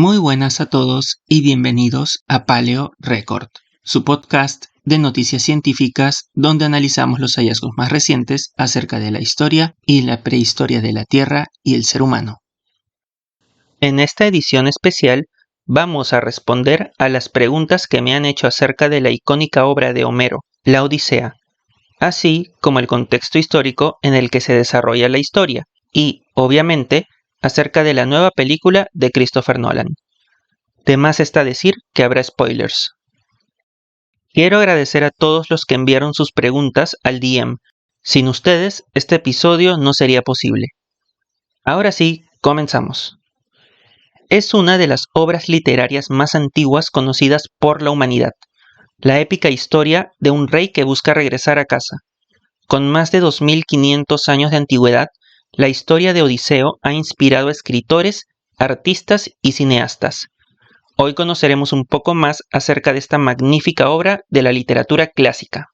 Muy buenas a todos y bienvenidos a Paleo Record, su podcast de noticias científicas donde analizamos los hallazgos más recientes acerca de la historia y la prehistoria de la Tierra y el ser humano. En esta edición especial vamos a responder a las preguntas que me han hecho acerca de la icónica obra de Homero, la Odisea, así como el contexto histórico en el que se desarrolla la historia y, obviamente, acerca de la nueva película de Christopher Nolan. De más está decir que habrá spoilers. Quiero agradecer a todos los que enviaron sus preguntas al DM. Sin ustedes, este episodio no sería posible. Ahora sí, comenzamos. Es una de las obras literarias más antiguas conocidas por la humanidad, la épica historia de un rey que busca regresar a casa. Con más de 2500 años de antigüedad, la historia de Odiseo ha inspirado a escritores, artistas y cineastas. Hoy conoceremos un poco más acerca de esta magnífica obra de la literatura clásica.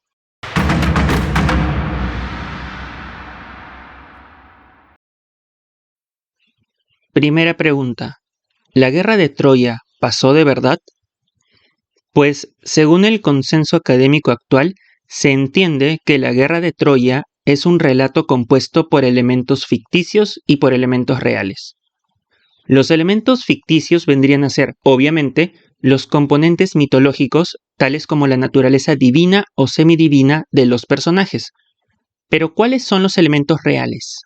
Primera pregunta. ¿La guerra de Troya pasó de verdad? Pues, según el consenso académico actual, se entiende que la guerra de Troya es un relato compuesto por elementos ficticios y por elementos reales. Los elementos ficticios vendrían a ser, obviamente, los componentes mitológicos, tales como la naturaleza divina o semidivina de los personajes. Pero, ¿cuáles son los elementos reales?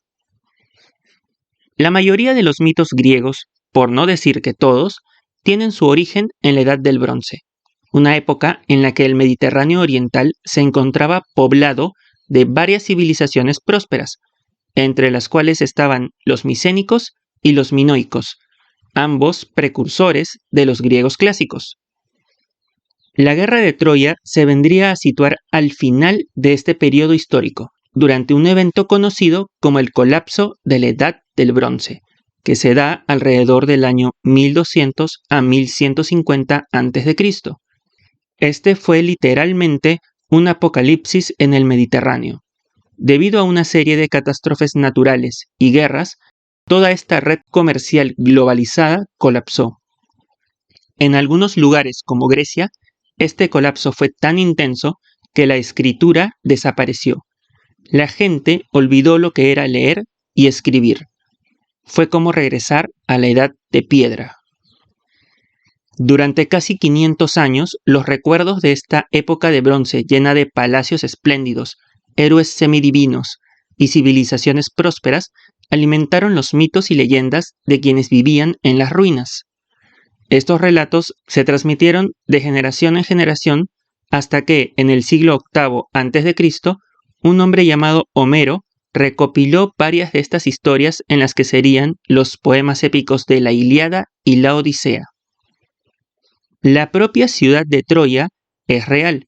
La mayoría de los mitos griegos, por no decir que todos, tienen su origen en la Edad del Bronce, una época en la que el Mediterráneo oriental se encontraba poblado de varias civilizaciones prósperas, entre las cuales estaban los micénicos y los minoicos, ambos precursores de los griegos clásicos. La guerra de Troya se vendría a situar al final de este periodo histórico, durante un evento conocido como el colapso de la Edad del Bronce, que se da alrededor del año 1200 a 1150 a.C. Este fue literalmente un apocalipsis en el Mediterráneo. Debido a una serie de catástrofes naturales y guerras, toda esta red comercial globalizada colapsó. En algunos lugares como Grecia, este colapso fue tan intenso que la escritura desapareció. La gente olvidó lo que era leer y escribir. Fue como regresar a la edad de piedra. Durante casi 500 años, los recuerdos de esta época de bronce llena de palacios espléndidos, héroes semidivinos y civilizaciones prósperas alimentaron los mitos y leyendas de quienes vivían en las ruinas. Estos relatos se transmitieron de generación en generación hasta que, en el siglo VIII a.C., un hombre llamado Homero recopiló varias de estas historias en las que serían los poemas épicos de la Ilíada y la Odisea. La propia ciudad de Troya es real.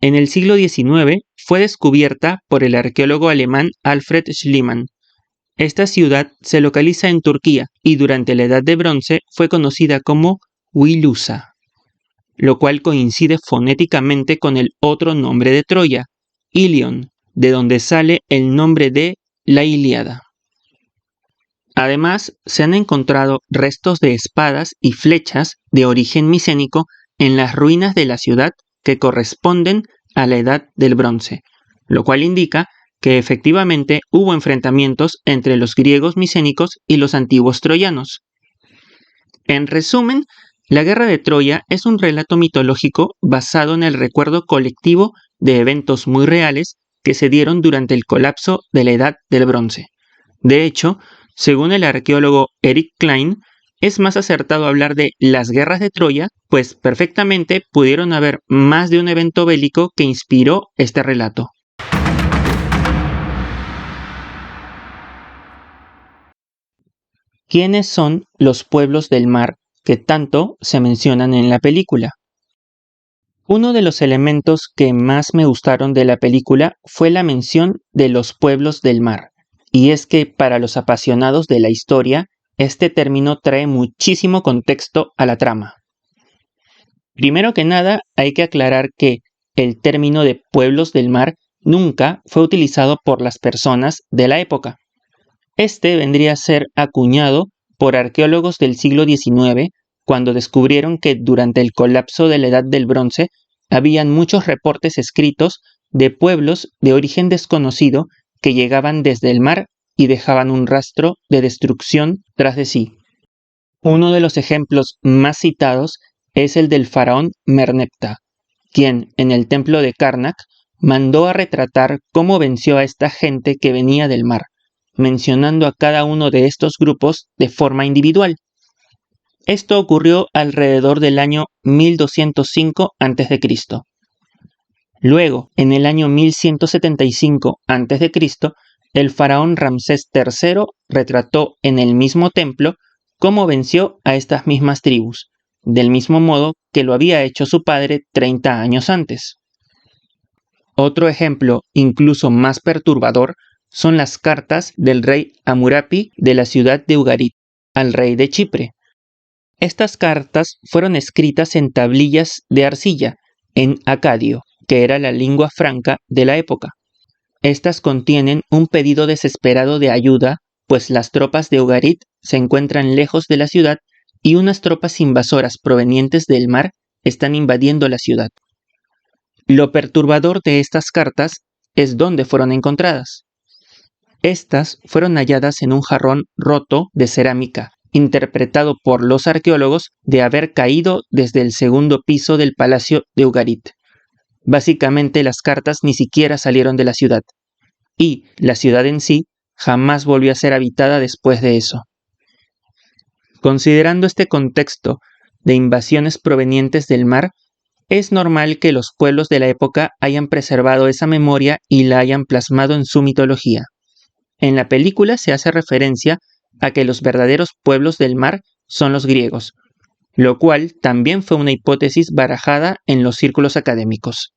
En el siglo XIX fue descubierta por el arqueólogo alemán Alfred Schliemann. Esta ciudad se localiza en Turquía y durante la Edad de Bronce fue conocida como Wilusa, lo cual coincide fonéticamente con el otro nombre de Troya, Ilion, de donde sale el nombre de la Ilíada. Además, se han encontrado restos de espadas y flechas de origen micénico en las ruinas de la ciudad que corresponden a la Edad del Bronce, lo cual indica que efectivamente hubo enfrentamientos entre los griegos micénicos y los antiguos troyanos. En resumen, la guerra de Troya es un relato mitológico basado en el recuerdo colectivo de eventos muy reales que se dieron durante el colapso de la Edad del Bronce. De hecho, según el arqueólogo Eric Klein, es más acertado hablar de las guerras de Troya, pues perfectamente pudieron haber más de un evento bélico que inspiró este relato. ¿Quiénes son los pueblos del mar que tanto se mencionan en la película? Uno de los elementos que más me gustaron de la película fue la mención de los pueblos del mar. Y es que para los apasionados de la historia, este término trae muchísimo contexto a la trama. Primero que nada, hay que aclarar que el término de pueblos del mar nunca fue utilizado por las personas de la época. Este vendría a ser acuñado por arqueólogos del siglo XIX cuando descubrieron que durante el colapso de la Edad del Bronce habían muchos reportes escritos de pueblos de origen desconocido que llegaban desde el mar y dejaban un rastro de destrucción tras de sí. Uno de los ejemplos más citados es el del faraón Merneptah, quien en el templo de Karnak mandó a retratar cómo venció a esta gente que venía del mar, mencionando a cada uno de estos grupos de forma individual. Esto ocurrió alrededor del año 1205 a.C. Luego, en el año 1175 a.C., el faraón Ramsés III retrató en el mismo templo cómo venció a estas mismas tribus, del mismo modo que lo había hecho su padre 30 años antes. Otro ejemplo, incluso más perturbador, son las cartas del rey Amurapi de la ciudad de Ugarit al rey de Chipre. Estas cartas fueron escritas en tablillas de arcilla, en acadio, que era la lengua franca de la época. Estas contienen un pedido desesperado de ayuda, pues las tropas de Ugarit se encuentran lejos de la ciudad y unas tropas invasoras provenientes del mar están invadiendo la ciudad. Lo perturbador de estas cartas es dónde fueron encontradas. Estas fueron halladas en un jarrón roto de cerámica, interpretado por los arqueólogos de haber caído desde el segundo piso del palacio de Ugarit. Básicamente las cartas ni siquiera salieron de la ciudad, y la ciudad en sí jamás volvió a ser habitada después de eso. Considerando este contexto de invasiones provenientes del mar, es normal que los pueblos de la época hayan preservado esa memoria y la hayan plasmado en su mitología. En la película se hace referencia a que los verdaderos pueblos del mar son los griegos, lo cual también fue una hipótesis barajada en los círculos académicos.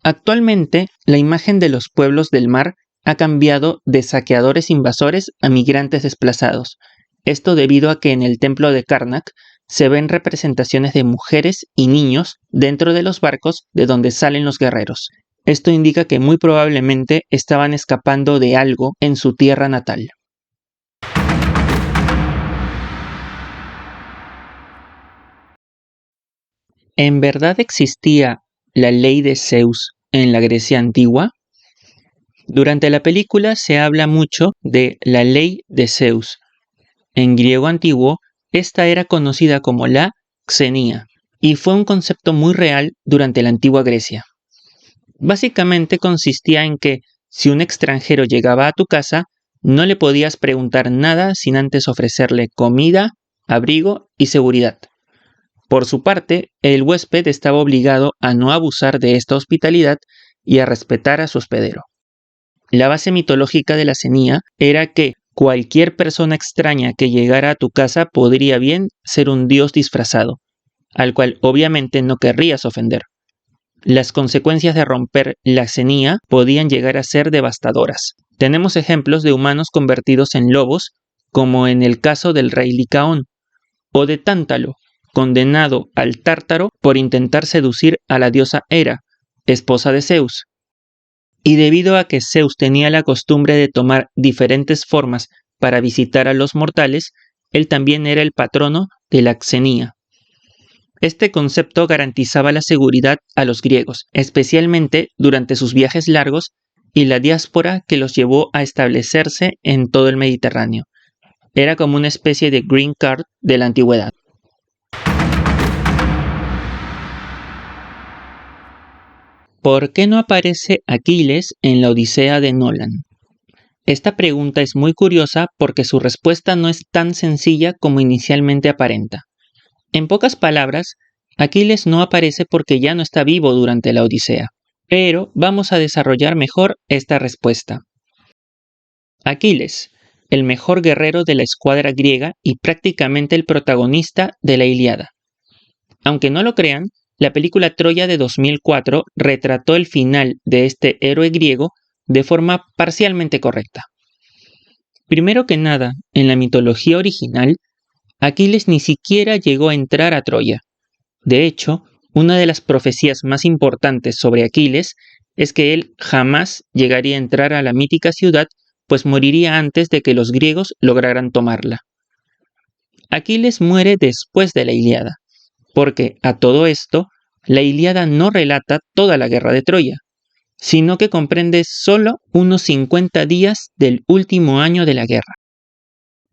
Actualmente, la imagen de los pueblos del mar ha cambiado de saqueadores invasores a migrantes desplazados. Esto debido a que en el templo de Karnak se ven representaciones de mujeres y niños dentro de los barcos de donde salen los guerreros. Esto indica que muy probablemente estaban escapando de algo en su tierra natal. ¿En verdad existía la ley de Zeus en la Grecia antigua? Durante la película se habla mucho de la ley de Zeus. En griego antiguo, esta era conocida como la xenía, y fue un concepto muy real durante la antigua Grecia. Básicamente consistía en que, si un extranjero llegaba a tu casa, no le podías preguntar nada sin antes ofrecerle comida, abrigo y seguridad. Por su parte, el huésped estaba obligado a no abusar de esta hospitalidad y a respetar a su hospedero. La base mitológica de la xenía era que cualquier persona extraña que llegara a tu casa podría bien ser un dios disfrazado, al cual obviamente no querrías ofender. Las consecuencias de romper la xenía podían llegar a ser devastadoras. Tenemos ejemplos de humanos convertidos en lobos, como en el caso del rey Licaón, o de Tántalo, condenado al Tártaro por intentar seducir a la diosa Hera, esposa de Zeus. Y debido a que Zeus tenía la costumbre de tomar diferentes formas para visitar a los mortales, él también era el patrono de la xenía. Este concepto garantizaba la seguridad a los griegos, especialmente durante sus viajes largos y la diáspora que los llevó a establecerse en todo el Mediterráneo. Era como una especie de green card de la antigüedad. ¿Por qué no aparece Aquiles en la Odisea de Nolan? Esta pregunta es muy curiosa porque su respuesta no es tan sencilla como inicialmente aparenta. En pocas palabras, Aquiles no aparece porque ya no está vivo durante la Odisea, pero vamos a desarrollar mejor esta respuesta. Aquiles, el mejor guerrero de la escuadra griega y prácticamente el protagonista de la Ilíada. Aunque no lo crean, la película Troya de 2004 retrató el final de este héroe griego de forma parcialmente correcta. Primero que nada, en la mitología original, Aquiles ni siquiera llegó a entrar a Troya. De hecho, una de las profecías más importantes sobre Aquiles es que él jamás llegaría a entrar a la mítica ciudad, pues moriría antes de que los griegos lograran tomarla. Aquiles muere después de la Ilíada, porque a todo esto, la Ilíada no relata toda la guerra de Troya, sino que comprende solo unos 50 días del último año de la guerra.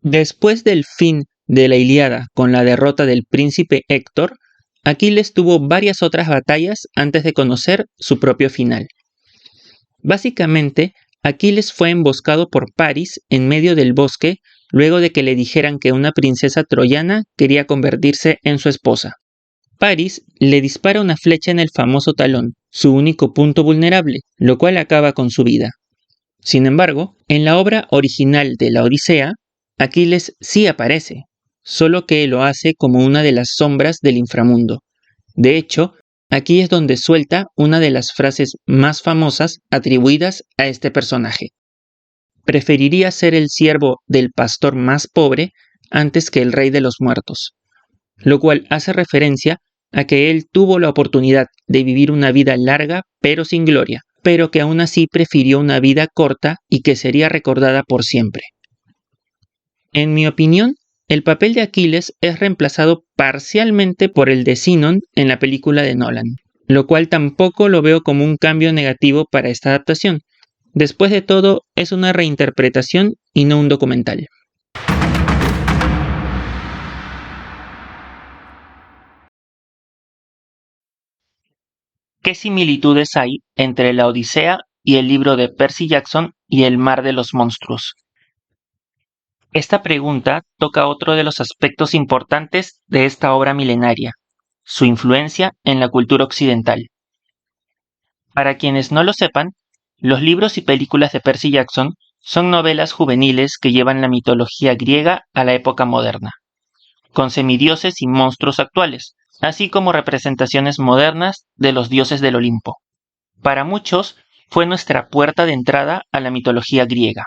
Después del fin de la Ilíada con la derrota del príncipe Héctor, Aquiles tuvo varias otras batallas antes de conocer su propio final. Básicamente, Aquiles fue emboscado por Paris en medio del bosque luego de que le dijeran que una princesa troyana quería convertirse en su esposa. Paris le dispara una flecha en el famoso talón, su único punto vulnerable, lo cual acaba con su vida. Sin embargo, en la obra original de la Odisea, Aquiles sí aparece, solo que lo hace como una de las sombras del inframundo. De hecho, aquí es donde suelta una de las frases más famosas atribuidas a este personaje. Preferiría ser el siervo del pastor más pobre antes que el rey de los muertos, lo cual hace referencia a que él tuvo la oportunidad de vivir una vida larga pero sin gloria, pero que aún así prefirió una vida corta y que sería recordada por siempre. En mi opinión, el papel de Aquiles es reemplazado parcialmente por el de Sinon en la película de Nolan, lo cual tampoco lo veo como un cambio negativo para esta adaptación. Después de todo, es una reinterpretación y no un documental. ¿Qué similitudes hay entre la Odisea y el libro de Percy Jackson y El mar de los monstruos? Esta pregunta toca otro de los aspectos importantes de esta obra milenaria, su influencia en la cultura occidental. Para quienes no lo sepan, los libros y películas de Percy Jackson son novelas juveniles que llevan la mitología griega a la época moderna, con semidioses y monstruos actuales, así como representaciones modernas de los dioses del Olimpo. Para muchos, fue nuestra puerta de entrada a la mitología griega.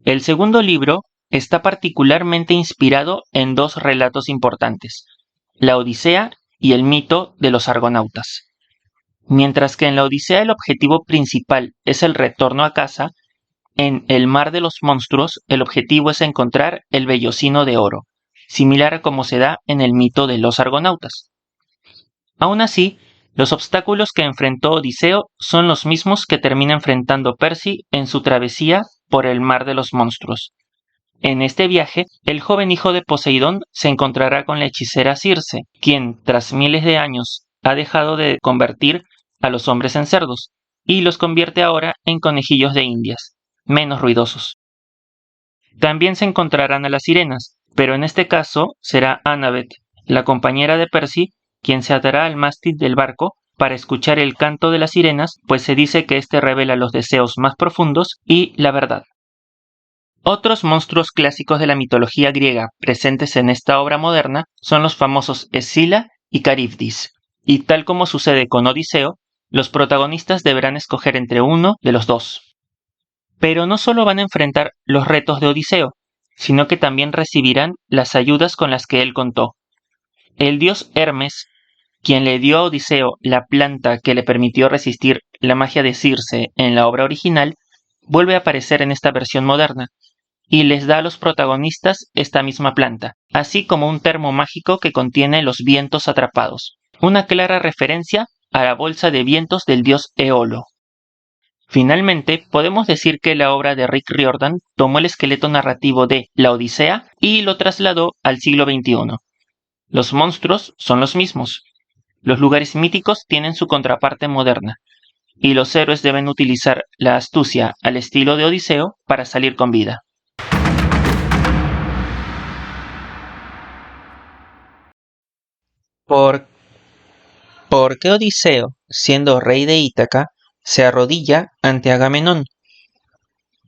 El segundo libro está particularmente inspirado en dos relatos importantes, la Odisea y el mito de los argonautas. Mientras que en la Odisea el objetivo principal es el retorno a casa, en El mar de los monstruos el objetivo es encontrar el vellocino de oro, similar a como se da en el mito de los argonautas. Aún así, los obstáculos que enfrentó Odiseo son los mismos que termina enfrentando Percy en su travesía por el mar de los monstruos. En este viaje, el joven hijo de Poseidón se encontrará con la hechicera Circe, quien, tras miles de años, ha dejado de convertir a los hombres en cerdos, y los convierte ahora en conejillos de indias, menos ruidosos. También se encontrarán a las sirenas, pero en este caso será Annabeth, la compañera de Percy, quien se atará al mástil del barco para escuchar el canto de las sirenas, pues se dice que éste revela los deseos más profundos y la verdad. Otros monstruos clásicos de la mitología griega presentes en esta obra moderna son los famosos Escila y Caribdis, y tal como sucede con Odiseo, los protagonistas deberán escoger entre uno de los dos. Pero no solo van a enfrentar los retos de Odiseo, sino que también recibirán las ayudas con las que él contó. El dios Hermes, quien le dio a Odiseo la planta que le permitió resistir la magia de Circe en la obra original, vuelve a aparecer en esta versión moderna, y les da a los protagonistas esta misma planta, así como un termo mágico que contiene los vientos atrapados, una clara referencia a la bolsa de vientos del dios Eolo. Finalmente, podemos decir que la obra de Rick Riordan tomó el esqueleto narrativo de La Odisea y lo trasladó al siglo XXI. Los monstruos son los mismos. Los lugares míticos tienen su contraparte moderna, y los héroes deben utilizar la astucia al estilo de Odiseo para salir con vida. ¿Por qué Odiseo, siendo rey de Ítaca, se arrodilla ante Agamenón?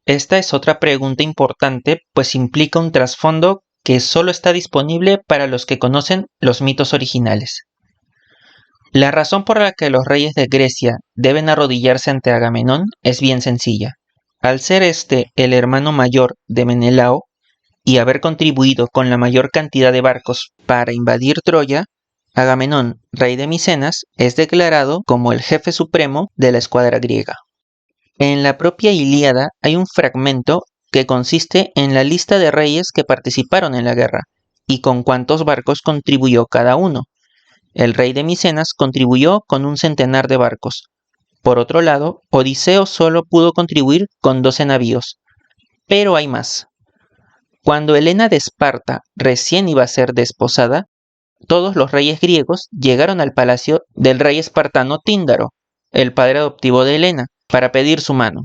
Esta es otra pregunta importante, pues implica un trasfondo que solo está disponible para los que conocen los mitos originales. La razón por la que los reyes de Grecia deben arrodillarse ante Agamenón es bien sencilla. Al ser este el hermano mayor de Menelao y haber contribuido con la mayor cantidad de barcos para invadir Troya, Agamenón, rey de Micenas, es declarado como el jefe supremo de la escuadra griega. En la propia Ilíada hay un fragmento que consiste en la lista de reyes que participaron en la guerra y con cuántos barcos contribuyó cada uno. El rey de Micenas contribuyó con 1 centenar de barcos. Por otro lado, Odiseo solo pudo contribuir con 12 navíos. Pero hay más. Cuando Helena de Esparta recién iba a ser desposada, todos los reyes griegos llegaron al palacio del rey espartano Tíndaro, el padre adoptivo de Helena, para pedir su mano.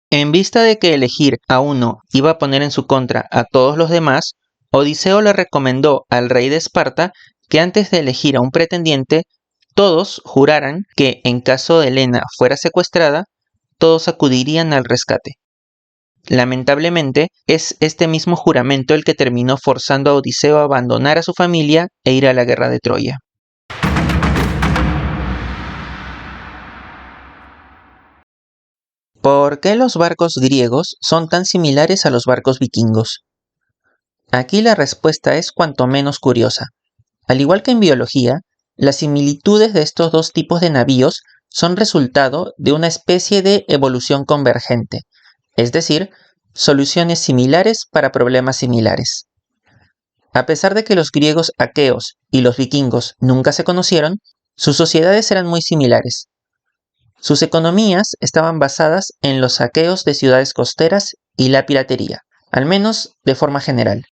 En vista de que elegir a uno iba a poner en su contra a todos los demás, Odiseo le recomendó al rey de Esparta que antes de elegir a un pretendiente, todos juraran que en caso de Helena fuera secuestrada, todos acudirían al rescate. Lamentablemente, es este mismo juramento el que terminó forzando a Odiseo a abandonar a su familia e ir a la guerra de Troya. ¿Por qué los barcos griegos son tan similares a los barcos vikingos? Aquí la respuesta es cuanto menos curiosa. Al igual que en biología, las similitudes de estos dos tipos de navíos son resultado de una especie de evolución convergente, es decir, soluciones similares para problemas similares. A pesar de que los griegos aqueos y los vikingos nunca se conocieron, sus sociedades eran muy similares. Sus economías estaban basadas en los saqueos de ciudades costeras y la piratería, al menos de forma general.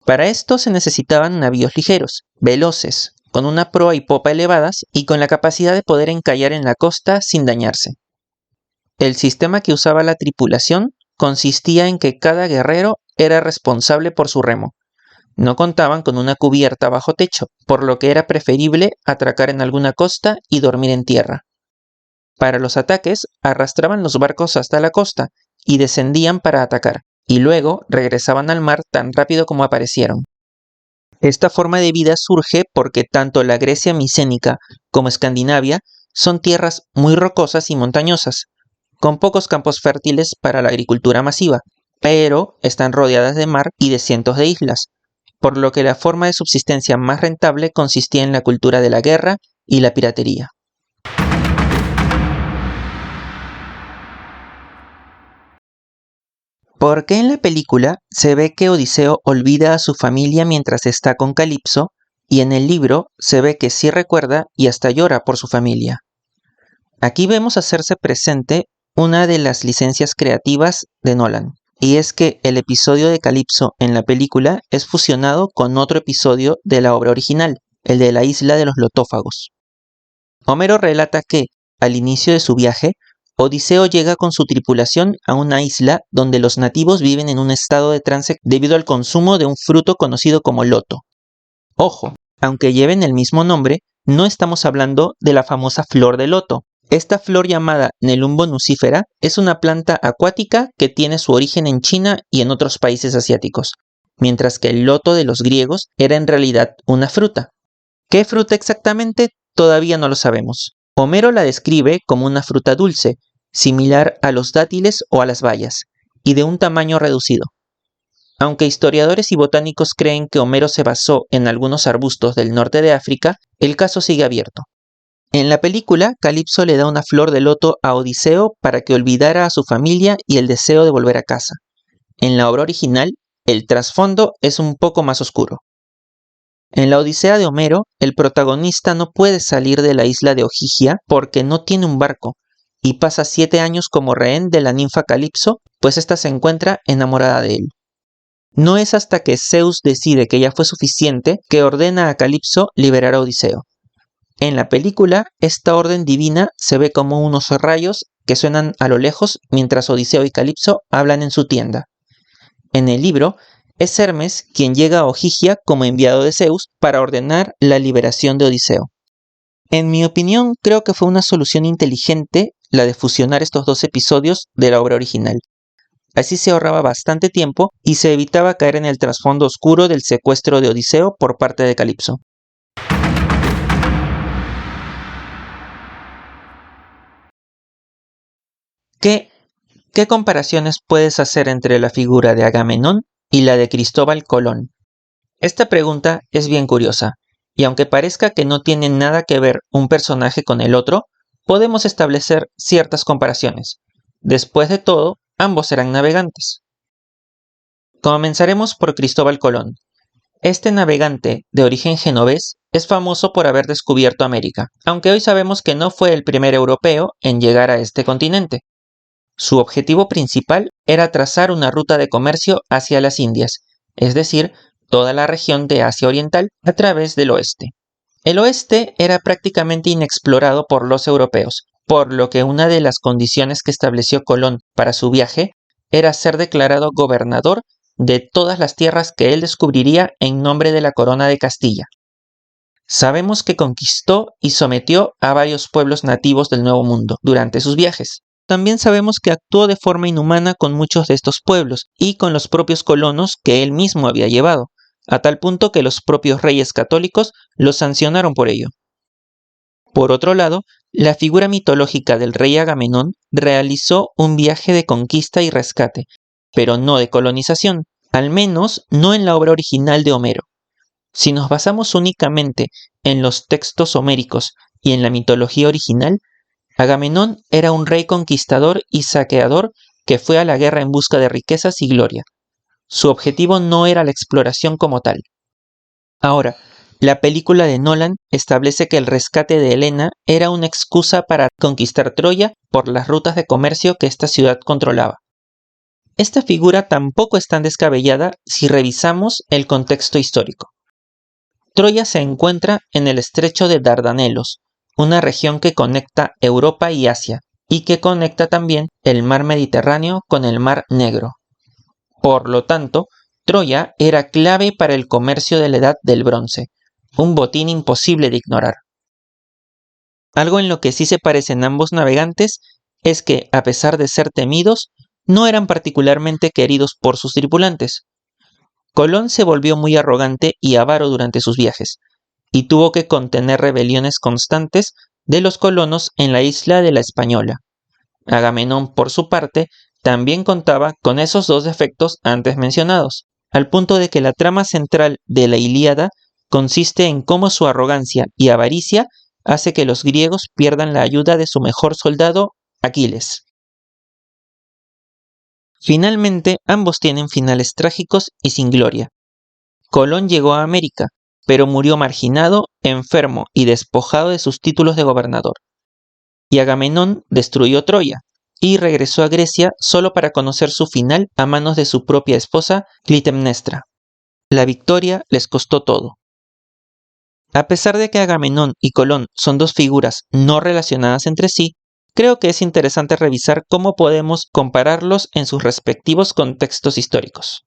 Para esto se necesitaban navíos ligeros, veloces, con una proa y popa elevadas y con la capacidad de poder encallar en la costa sin dañarse. El sistema que usaba la tripulación consistía en que cada guerrero era responsable por su remo. No contaban con una cubierta bajo techo, por lo que era preferible atracar en alguna costa y dormir en tierra. Para los ataques, arrastraban los barcos hasta la costa y descendían para atacar, y luego regresaban al mar tan rápido como aparecieron. Esta forma de vida surge porque tanto la Grecia micénica como Escandinavia son tierras muy rocosas y montañosas, con pocos campos fértiles para la agricultura masiva, pero están rodeadas de mar y de cientos de islas, por lo que la forma de subsistencia más rentable consistía en la cultura de la guerra y la piratería. ¿Por qué en la película se ve que Odiseo olvida a su familia mientras está con Calipso y en el libro se ve que sí recuerda y hasta llora por su familia? Aquí vemos hacerse presente una de las licencias creativas de Nolan, y es que el episodio de Calipso en la película es fusionado con otro episodio de la obra original, el de la isla de los Lotófagos. Homero relata que, al inicio de su viaje, Odiseo llega con su tripulación a una isla donde los nativos viven en un estado de trance debido al consumo de un fruto conocido como loto. Ojo, aunque lleven el mismo nombre, no estamos hablando de la famosa flor de loto. Esta flor llamada Nelumbo nucifera es una planta acuática que tiene su origen en China y en otros países asiáticos, mientras que el loto de los griegos era en realidad una fruta. ¿Qué fruta exactamente? Todavía no lo sabemos. Homero la describe como una fruta dulce, similar a los dátiles o a las bayas, y de un tamaño reducido. Aunque historiadores y botánicos creen que Homero se basó en algunos arbustos del norte de África, el caso sigue abierto. En la película, Calipso le da una flor de loto a Odiseo para que olvidara a su familia y el deseo de volver a casa. En la obra original, el trasfondo es un poco más oscuro. En la Odisea de Homero, el protagonista no puede salir de la isla de Ogygia porque no tiene un barco, y pasa 7 años como rehén de la ninfa Calipso, pues ésta se encuentra enamorada de él. No es hasta que Zeus decide que ya fue suficiente que ordena a Calipso liberar a Odiseo. En la película, esta orden divina se ve como unos rayos que suenan a lo lejos mientras Odiseo y Calipso hablan en su tienda. En el libro, es Hermes quien llega a Ogygia como enviado de Zeus para ordenar la liberación de Odiseo. En mi opinión, creo que fue una solución inteligente la de fusionar estos dos episodios de la obra original. Así se ahorraba bastante tiempo y se evitaba caer en el trasfondo oscuro del secuestro de Odiseo por parte de Calipso. ¿Qué comparaciones puedes hacer entre la figura de Agamenón y la de Cristóbal Colón? Esta pregunta es bien curiosa, y aunque parezca que no tiene nada que ver un personaje con el otro, podemos establecer ciertas comparaciones. Después de todo, ambos eran navegantes. Comenzaremos por Cristóbal Colón. Este navegante, de origen genovés, es famoso por haber descubierto América, aunque hoy sabemos que no fue el primer europeo en llegar a este continente. Su objetivo principal era trazar una ruta de comercio hacia las Indias, es decir, toda la región de Asia Oriental a través del oeste. El oeste era prácticamente inexplorado por los europeos, por lo que una de las condiciones que estableció Colón para su viaje era ser declarado gobernador de todas las tierras que él descubriría en nombre de la corona de Castilla. Sabemos que conquistó y sometió a varios pueblos nativos del Nuevo Mundo durante sus viajes. También sabemos que actuó de forma inhumana con muchos de estos pueblos y con los propios colonos que él mismo había llevado, a tal punto que los propios reyes católicos lo sancionaron por ello. Por otro lado, la figura mitológica del rey Agamenón realizó un viaje de conquista y rescate, pero no de colonización, al menos no en la obra original de Homero. Si nos basamos únicamente en los textos homéricos y en la mitología original, Agamenón era un rey conquistador y saqueador que fue a la guerra en busca de riquezas y gloria. Su objetivo no era la exploración como tal. Ahora, la película de Nolan establece que el rescate de Helena era una excusa para conquistar Troya por las rutas de comercio que esta ciudad controlaba. Esta figura tampoco es tan descabellada si revisamos el contexto histórico. Troya se encuentra en el estrecho de Dardanelos, una región que conecta Europa y Asia, y que conecta también el mar Mediterráneo con el mar Negro. Por lo tanto, Troya era clave para el comercio de la Edad del Bronce, un botín imposible de ignorar. Algo en lo que sí se parecen ambos navegantes es que, a pesar de ser temidos, no eran particularmente queridos por sus tripulantes. Colón se volvió muy arrogante y avaro durante sus viajes, y tuvo que contener rebeliones constantes de los colonos en la isla de la Española. Agamenón, por su parte, también contaba con esos dos defectos antes mencionados, al punto de que la trama central de la Ilíada consiste en cómo su arrogancia y avaricia hace que los griegos pierdan la ayuda de su mejor soldado, Aquiles. Finalmente, ambos tienen finales trágicos y sin gloria. Colón llegó a América, pero murió marginado, enfermo y despojado de sus títulos de gobernador. Y Agamenón destruyó Troya y regresó a Grecia solo para conocer su final a manos de su propia esposa, Clitemnestra. La victoria les costó todo. A pesar de que Agamenón y Colón son dos figuras no relacionadas entre sí, creo que es interesante revisar cómo podemos compararlos en sus respectivos contextos históricos.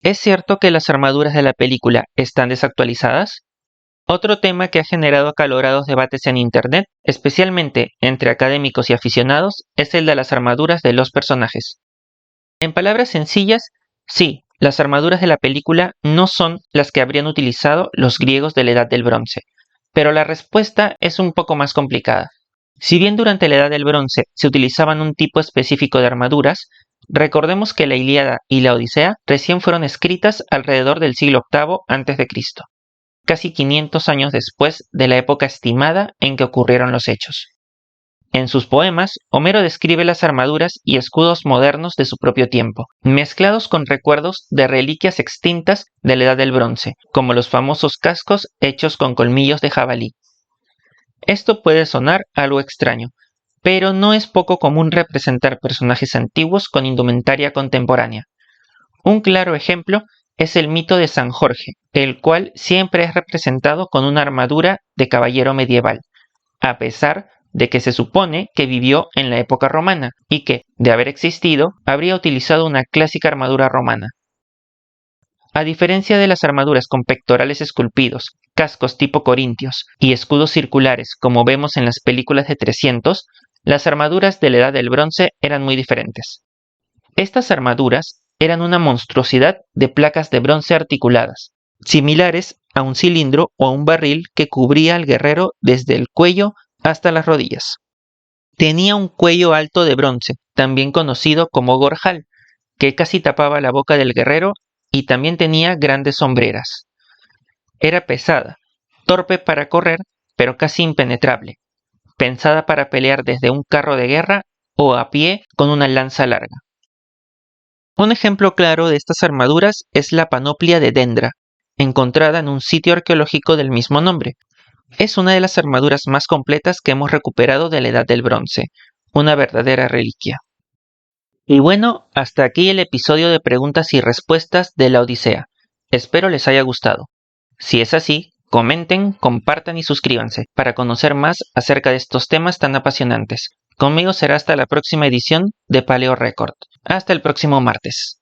¿Es cierto que las armaduras de la película están desactualizadas? Otro tema que ha generado acalorados debates en Internet, especialmente entre académicos y aficionados, es el de las armaduras de los personajes. En palabras sencillas, sí, las armaduras de la película no son las que habrían utilizado los griegos de la Edad del Bronce, pero la respuesta es un poco más complicada. Si bien durante la Edad del Bronce se utilizaban un tipo específico de armaduras, recordemos que la Ilíada y la Odisea recién fueron escritas alrededor del siglo VIII a.C., casi 500 años después de la época estimada en que ocurrieron los hechos. En sus poemas, Homero describe las armaduras y escudos modernos de su propio tiempo, mezclados con recuerdos de reliquias extintas de la Edad del Bronce, como los famosos cascos hechos con colmillos de jabalí. Esto puede sonar algo extraño, pero no es poco común representar personajes antiguos con indumentaria contemporánea. Un claro ejemplo es el mito de San Jorge, el cual siempre es representado con una armadura de caballero medieval, a pesar de que se supone que vivió en la época romana y que, de haber existido, habría utilizado una clásica armadura romana. A diferencia de las armaduras con pectorales esculpidos, cascos tipo corintios y escudos circulares como vemos en las películas de 300, las armaduras de la Edad del Bronce eran muy diferentes. Estas armaduras eran una monstruosidad de placas de bronce articuladas, similares a un cilindro o a un barril que cubría al guerrero desde el cuello hasta las rodillas. Tenía un cuello alto de bronce, también conocido como gorjal, que casi tapaba la boca del guerrero, y también tenía grandes sombreras. Era pesada, torpe para correr, pero casi impenetrable, pensada para pelear desde un carro de guerra o a pie con una lanza larga. Un ejemplo claro de estas armaduras es la panoplia de Dendra, encontrada en un sitio arqueológico del mismo nombre. Es una de las armaduras más completas que hemos recuperado de la Edad del Bronce, una verdadera reliquia. Y bueno, hasta aquí el episodio de preguntas y respuestas de la Odisea. Espero les haya gustado. Si es así, comenten, compartan y suscríbanse para conocer más acerca de estos temas tan apasionantes. Conmigo será hasta la próxima edición de Paleo Record. Hasta el próximo martes.